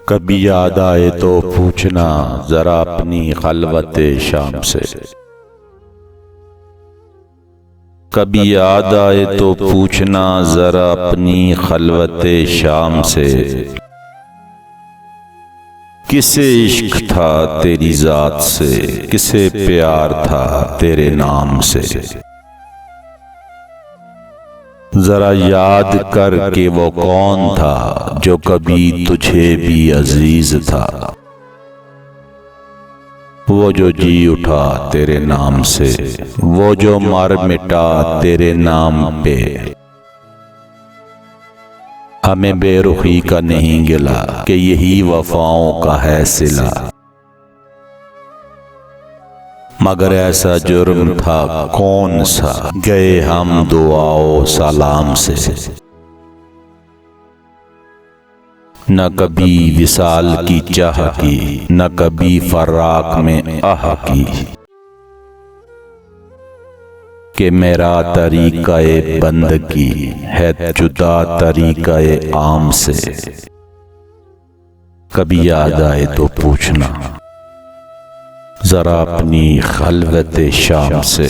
कभी याद आए तो पूछना जरा अपनी खलवत शाम से। कभी याद आए तो पूछना जरा अपनी खलवत शाम से। किसे इश्क था तेरी जात से, किसे प्यार था तेरे नाम से। जरा याद कर के वो कौन था जो कभी तुझे भी अजीज था। वो जो जी उठा तेरे नाम से, वो जो मर मिटा तेरे नाम पे। हमें बेरुखी का नहीं गिला कि यही वफाओं का है सिला। मगर ऐसा जुर्म था कौन सा, गए हम दुआओ सलाम से। न कभी विसाल की चाह की, न कभी फराक में आह की। कि मेरा तरीक़े बंदगी है जुदा तरीक़े आम से। कभी याद आए तो पूछना जरा अपनी खलवत शाम से।